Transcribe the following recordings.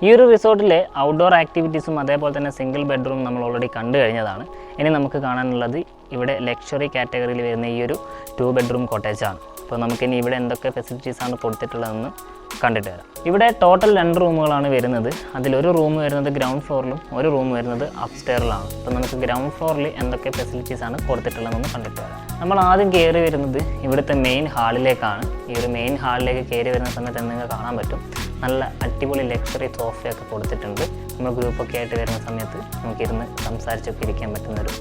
ഈ ഒരു റിസോർട്ടിലെ ഔട്ട്ഡോർ ആക്ടിവിറ്റീസും അതേപോലെ തന്നെ സിംഗിൾ ബെഡ്റൂം നമ്മൾ ഓൾറെഡി കണ്ടു കഴിഞ്ഞതാണ്. ഇനി നമുക്ക് കാണാനുള്ളത് ഇവിടെ ലക്ഷറി കാറ്റഗറിയിൽ വരുന്ന ഈ ഒരു 2 ബെഡ്റൂം കോട്ടേജാണ്. അപ്പോൾ നമുക്കിനി ഇവിടെ എന്തൊക്കെ ഫെസിലിറ്റീസാണ് കൊടുത്തിട്ടുള്ളതെന്ന് കണ്ടിട്ട് വരാം. ഇവിടെ ടോട്ടൽ 2 റൂമുകളാണ് വരുന്നത്. അതിലൊരു റൂം വരുന്നത് ഗ്രൗണ്ട് ഫ്ലോറിലും ഒരു റൂം വരുന്നത് അപ്സ്റ്റെയറിലാണ്. അപ്പോൾ നമുക്ക് ഗ്രൗണ്ട് ഫ്ലോറിൽ എന്തൊക്കെ ഫെസിലിറ്റീസാണ് കൊടുത്തിട്ടുള്ളതെന്ന് കണ്ടിട്ട് വരാം. നമ്മൾ ആദ്യം കയറി വരുന്നത് ഇവിടുത്തെ മെയിൻ ഹാളിലേക്കാണ്. ഈ ഒരു മെയിൻ ഹാളിലേക്ക് കയറി വരുന്ന സമയത്ത് നിങ്ങൾക്ക് കാണാൻ പറ്റും നല്ല അടിപൊളി ലക്ഷറി സോഫയൊക്കെ കൊടുത്തിട്ടുണ്ട്. നമ്മൾ ഗ്രൂപ്പൊക്കെ ആയിട്ട് വരുന്ന സമയത്ത് നമുക്കിരുന്ന് സംസാരിച്ചൊക്കെ ഇരിക്കാൻ പറ്റുന്നൊരു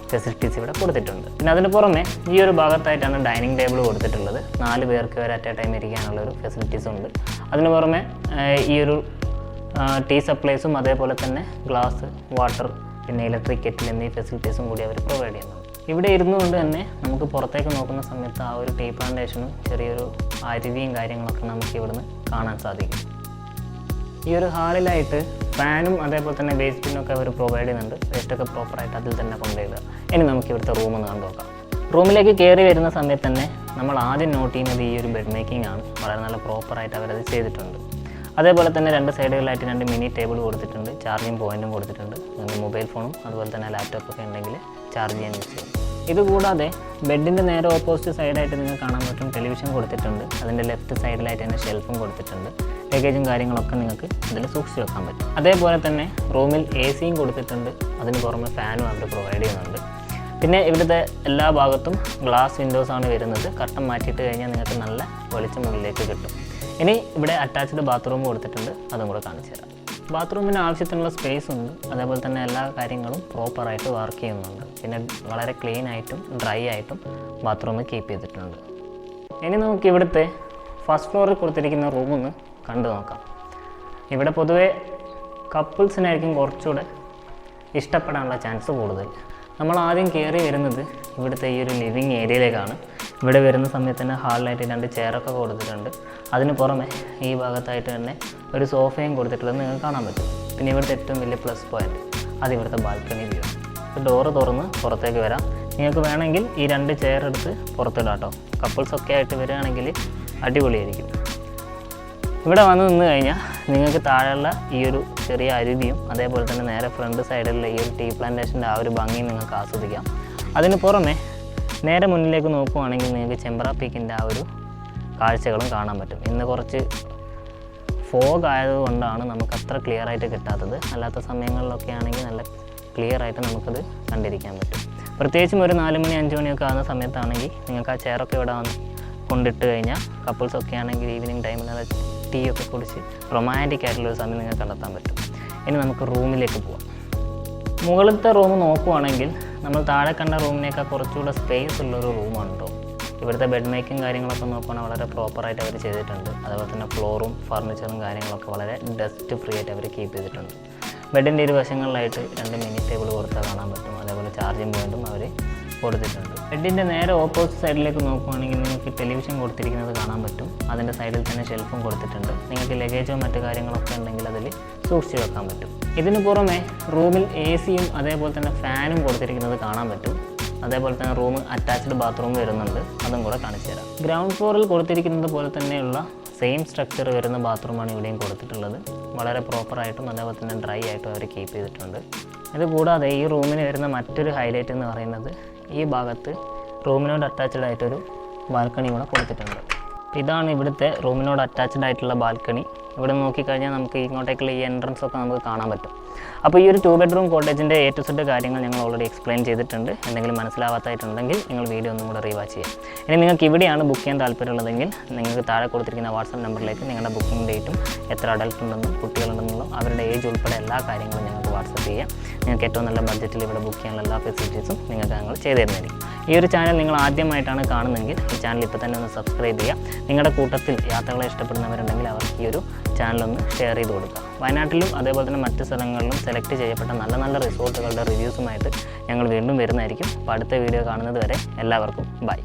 ഫെസിലിറ്റീസ് ഇവിടെ കൊടുത്തിട്ടുണ്ട്. പിന്നെ അതിന് പുറമെ ഈ ഒരു ഭാഗത്തായിട്ടാണ് ഡൈനിങ് ടേബിൾ കൊടുത്തിട്ടുള്ളത്. 4 പേർക്ക് വരെ അറ്റ് എ ടൈം ഇരിക്കാനുള്ളൊരു ഫെസിലിറ്റീസും ഉണ്ട്. അതിന് പുറമെ ഈ ഒരു ടീ സപ്ലൈസും അതേപോലെ തന്നെ ഗ്ലാസ്, വാട്ടർ, പിന്നെ ഇലക്ട്രിക് കെറ്റിൽ എന്നീ ഫെസിലിറ്റീസും കൂടി അവർ പ്രൊവൈഡ് ചെയ്യുന്നുണ്ട്. ഇവിടെ ഇരുന്നുകൊണ്ട് തന്നെ നമുക്ക് പുറത്തേക്ക് നോക്കുന്ന സമയത്ത് ആ ഒരു ടീ പ്ലാന്റേഷനും ചെറിയൊരു അരുവിയും കാര്യങ്ങളൊക്കെ നമുക്ക് ഇവിടുന്ന് കാണാൻ സാധിക്കും. ഈ ഒരു ഹാളിലായിട്ട് ഫാനും അതേപോലെ തന്നെ വേസ്റ്റ് ബിന്നൊക്കെ അവർ പ്രൊവൈഡ് ചെയ്യുന്നുണ്ട്. വേസ്റ്റൊക്കെ പ്രോപ്പറായിട്ട് അതിൽ തന്നെ കൊണ്ടുവരിക. ഇനി നമുക്ക് ഇവിടുത്തെ റൂമൊന്ന് കണ്ടു നോക്കാം. റൂമിലേക്ക് കയറി വരുന്ന സമയത്ത് തന്നെ നമ്മൾ ആദ്യം നോട്ട് ചെയ്യുന്നത് ഈ ഒരു ബെഡ് മേക്കിംഗ് ആണ്. വളരെ നല്ല പ്രോപ്പറായിട്ട് അവരത് ചെയ്തിട്ടുണ്ട്. അതേപോലെ തന്നെ 2 സൈഡുകളിലായിട്ട് 2 മിനി ടേബിൾ കൊടുത്തിട്ടുണ്ട്. ചാർജിങ് പോയിൻറ്റും കൊടുത്തിട്ടുണ്ട്. നിങ്ങൾക്ക് മൊബൈൽ ഫോണും അതുപോലെ തന്നെ ലാപ്ടോപ്പൊക്കെ ഉണ്ടെങ്കിൽ ചാർജ് ചെയ്യാൻ യൂസ് ചെയ്യും. ഇതുകൂടാതെ ബെഡിൻ്റെ നേരെ ഓപ്പോസിറ്റ് സൈഡായിട്ട് നിങ്ങൾക്ക് കാണാൻ പറ്റും ടെലിവിഷൻ കൊടുത്തിട്ടുണ്ട്. അതിൻ്റെ ലെഫ്റ്റ് സൈഡിലായിട്ട് തന്നെ ഷെൽഫും കൊടുത്തിട്ടുണ്ട്. ലഗേജും കാര്യങ്ങളൊക്കെ നിങ്ങൾക്ക് ഇതിൽ സൂക്ഷിച്ച് വെക്കാൻ പറ്റും. അതേപോലെ തന്നെ റൂമിൽ AC യും കൊടുത്തിട്ടുണ്ട്. അതിന് പുറമെ ഫാനും അവർ പ്രൊവൈഡ് ചെയ്യുന്നുണ്ട്. പിന്നെ ഇവിടുത്തെ എല്ലാ ഭാഗത്തും ഗ്ലാസ് വിൻഡോസാണ് വരുന്നത്. കർട്ടൻ മാറ്റിയിട്ട് കഴിഞ്ഞാൽ നിങ്ങൾക്ക് നല്ല വെളിച്ചം മുകളിലേക്ക് കിട്ടും. ഇനി ഇവിടെ അറ്റാച്ച്ഡ് ബാത്റൂം കൊടുത്തിട്ടുണ്ട്. അതും കൂടെ കാണിച്ചു തരാം. ബാത്റൂമിന് ആവശ്യത്തിനുള്ള സ്പേസ് ഉണ്ട്. അതേപോലെ തന്നെ എല്ലാ കാര്യങ്ങളും പ്രോപ്പറായിട്ട് വർക്ക് ചെയ്യുന്നുണ്ട്. പിന്നെ വളരെ ക്ലീൻ ആയിട്ടും ഡ്രൈ ആയിട്ടും ബാത്റൂം കീപ്പ് ചെയ്തിട്ടുണ്ട്. ഇനി നമുക്ക് ഇവിടുത്തെ ഫസ്റ്റ് ഫ്ലോറിൽ കൊടുത്തിരിക്കുന്ന റൂമൊന്ന് കണ്ടു നോക്കാം. ഇവിടെ പൊതുവേ കപ്പിൾസിനായിരിക്കും കുറച്ചുകൂടെ ഇഷ്ടപ്പെടാനുള്ള ചാൻസ് കൂടുതൽ. നമ്മൾ ആദ്യം കയറി വരുന്നത് ഇവിടുത്തെ ഈ ഒരു ലിവിങ് ഏരിയയിലേക്കാണ്. ഇവിടെ വരുന്ന സമയത്ത് തന്നെ ഹാളിലായിട്ട് 2 ചെയറൊക്കെ കൊടുത്തിട്ടുണ്ട്. അതിന് പുറമെ ഈ ഭാഗത്തായിട്ട് തന്നെ ഒരു സോഫയും കൊടുത്തിട്ടുള്ളത് നിങ്ങൾക്ക് കാണാൻ പറ്റും. പിന്നെ ഇവിടുത്തെ ഏറ്റവും വലിയ പ്ലസ് പോയിൻറ്റ് അത് ഇവിടുത്തെ ബാൽക്കണി വ്യൂ. ഡോറ് തുറന്ന് പുറത്തേക്ക് വരാം. നിങ്ങൾക്ക് വേണമെങ്കിൽ ഈ 2 ചെയർ എടുത്ത് പുറത്തിടാം കേട്ടോ. കപ്പിൾസൊക്കെ ആയിട്ട് വരികയാണെങ്കിൽ അടിപൊളിയായിരിക്കും. ഇവിടെ വന്ന് നിന്ന് കഴിഞ്ഞാൽ നിങ്ങൾക്ക് താഴെയുള്ള ഈ ഒരു ചെറിയ അരുവിയും അതേപോലെ തന്നെ നേരെ ഫ്രണ്ട് സൈഡിലുള്ള ഈ ഒരു ടീ പ്ലാന്റേഷൻ്റെ ആ ഒരു ഭംഗിയും നിങ്ങൾക്ക് ആസ്വദിക്കാം. അതിന് പുറമെ നേരെ മുന്നിലേക്ക് നോക്കുകയാണെങ്കിൽ നിങ്ങൾക്ക് ചെമ്പ്ര പീക്കിൻ്റെ ആ ഒരു കാഴ്ചകളും കാണാൻ പറ്റും. ഇന്ന് കുറച്ച് ഫോഗ് ആയതുകൊണ്ടാണ് നമുക്ക് അത്ര ക്ലിയർ ആയിട്ട് കിട്ടാത്തത്. അല്ലാത്ത സമയങ്ങളിലൊക്കെ ആണെങ്കിൽ നല്ല ക്ലിയർ ആയിട്ട് നമുക്കത് കണ്ടിരിക്കാൻ പറ്റും. പ്രത്യേകിച്ചും ഒരു 4 മണി 5 മണിയൊക്കെ ആകുന്ന സമയത്താണെങ്കിൽ നിങ്ങൾക്ക് ആ ചെയറൊക്കെ ഇവിടെ കൊണ്ടിട്ട് കഴിഞ്ഞാൽ കപ്പിൾസൊക്കെ ആണെങ്കിൽ ഈവനിങ് ടൈമിൽ അത് ടീ ഒക്കെ കുടിച്ച് റൊമാൻറ്റിക് ആയിട്ടുള്ളൊരു സമയം നിങ്ങൾക്ക് കണ്ടെത്താൻ പറ്റും. ഇനി നമുക്ക് റൂമിലേക്ക് പോവാം. മുകളിലത്തെ റൂം നോക്കുവാണെങ്കിൽ നമ്മൾ താഴെ കണ്ട റൂമിനേക്കാൾ കുറച്ചുകൂടെ സ്പേസ് ഉള്ളൊരു റൂമാണ് കേട്ടോ. ഇവിടുത്തെ ബെഡ് മേക്കിങ് കാര്യങ്ങളൊക്കെ നോക്കുകയാണെങ്കിൽ വളരെ പ്രോപ്പറായിട്ട് അവർ ചെയ്തിട്ടുണ്ട്. അതുപോലെ തന്നെ ഫ്ലോറും ഫർണിച്ചറും കാര്യങ്ങളൊക്കെ വളരെ ഡസ്റ്റ് ഫ്രീ ആയിട്ട് അവർ കീപ്പ് ചെയ്തിട്ടുണ്ട്. ബെഡിൻ്റെ ഇരുവശങ്ങളിലായിട്ട് 2 മിനി ടേബിൾ കൊടുത്താൽ കാണാൻ പറ്റും. അതേപോലെ ചാർജിങ് പോയിൻറ്റും അവർ കൊടുത്തിട്ടുണ്ട്. ബെഡിൻ്റെ നേരെ ഓപ്പോസിറ്റ് സൈഡിലേക്ക് നോക്കുകയാണെങ്കിൽ നിങ്ങൾക്ക് ടെലിവിഷൻ കൊടുത്തിരിക്കുന്നത് കാണാൻ പറ്റും. അതിൻ്റെ സൈഡിൽ തന്നെ ഷെൽഫും കൊടുത്തിട്ടുണ്ട്. നിങ്ങൾക്ക് ലഗേജോ മറ്റു കാര്യങ്ങളൊക്കെ ഉണ്ടെങ്കിൽ അതിൽ സൂക്ഷിച്ച് വെക്കാൻ പറ്റും. ഇതിന് പുറമെ റൂമിൽ AC യും അതേപോലെ തന്നെ ഫാനും കൊടുത്തിരിക്കുന്നത് കാണാൻ പറ്റും. അതേപോലെ തന്നെ റൂം അറ്റാച്ച്ഡ് ബാത്റൂം വരുന്നുണ്ട്. അതും കൂടെ കാണിച്ചു തരാം. ഗ്രൗണ്ട് ഫ്ലോറിൽ കൊടുത്തിരിക്കുന്നത് പോലെ തന്നെയുള്ള സെയിം സ്ട്രക്ചർ വരുന്ന ബാത്റൂമാണ് ഇവിടെയും കൊടുത്തിട്ടുള്ളത്. വളരെ പ്രോപ്പറായിട്ടും അതേപോലെ തന്നെ ഡ്രൈ ആയിട്ടും അവർ കീപ്പ് ചെയ്തിട്ടുണ്ട്. ഇതുകൂടാതെ ഈ റൂമിന് വരുന്ന മറ്റൊരു ഹൈലൈറ്റ് എന്ന് പറയുന്നത് ഈ ഭാഗത്ത് റൂമിനോട് അറ്റാച്ച്ഡ് ആയിട്ടൊരു ബാൽക്കണി കൂടെ കൊടുത്തിട്ടുണ്ട്. ഇതാണ് ഇവിടുത്തെ റൂമിനോട് അറ്റാച്ച്ഡ് ആയിട്ടുള്ള ബാൽക്കണി. ഇവിടെ നോക്കിക്കഴിഞ്ഞാൽ നമുക്ക് ഇങ്ങോട്ടേക്കുള്ള ഈ എൻട്രൻസ് ഒക്കെ നമുക്ക് കാണാൻ പറ്റും. അപ്പോൾ ഈ ഒരു 2 ബെഡ്റൂം കോട്ടേജിൻ്റെ A to Z കാര്യങ്ങൾ ഞങ്ങൾ ഓൾറെഡി എക്സ്പ്ലെയിൻ ചെയ്തിട്ടുണ്ട്. എന്തെങ്കിലും മനസ്സിലാവാത്തായിട്ടുണ്ടെങ്കിൽ നിങ്ങൾ വീഡിയോ ഒന്നും കൂടെ റീവാച്ച് ചെയ്യാം. ഇനി നിങ്ങൾക്ക് ഇവിടെയാണ് ബുക്ക് ചെയ്യാൻ താല്പര്യമുള്ളതെങ്കിൽ നിങ്ങൾക്ക് താഴെ കൊടുത്തിരിക്കുന്ന വാട്സാപ്പ് നമ്പറിലേക്ക് നിങ്ങളുടെ ബുക്കിംഗ് ഡേറ്റും എത്ര അഡൽട്ട് ഉണ്ടെന്നും കുട്ടികളുണ്ടെന്നുള്ള അവരുടെ ഏജ് ഉൾപ്പെടെ എല്ലാ കാര്യങ്ങളും ഞങ്ങൾക്ക് വാട്സാപ്പ് ചെയ്യാം. നിങ്ങൾക്ക് ഏറ്റവും നല്ല ബഡ്ജറ്റിൽ ഇവിടെ ബുക്ക് ചെയ്യാനുള്ള എല്ലാ ഫെസിലിറ്റീസും നിങ്ങൾക്ക് ഞങ്ങൾ ചെയ്തു തരുന്നതായിരിക്കും. ഈ ഒരു ചാനൽ നിങ്ങൾ ആദ്യമായിട്ടാണ് കാണുന്നതെങ്കിൽ ഈ ചാനൽ ഇപ്പോൾ തന്നെ ഒന്ന് സബ്സ്ക്രൈബ് ചെയ്യുക. നിങ്ങളുടെ കൂട്ടത്തിൽ യാത്രകളെ ഇഷ്ടപ്പെടുന്നവരുണ്ടെങ്കിൽ അവർക്ക് ഈ ഒരു ചാനലൊന്ന് ഷെയർ ചെയ്ത് കൊടുക്കുക. വയനാട്ടിലും അതേപോലെ തന്നെ മറ്റ് സ്ഥലങ്ങളിലും സെലക്ട് ചെയ്യപ്പെട്ട നല്ല നല്ല റിസോർട്ടുകളുടെ റിവ്യൂസുമായിട്ട് ഞങ്ങൾ വീണ്ടും വരുന്നതായിരിക്കും. അപ്പോൾ അടുത്ത വീഡിയോ കാണുന്നത് വരെ എല്ലാവർക്കും ബൈ.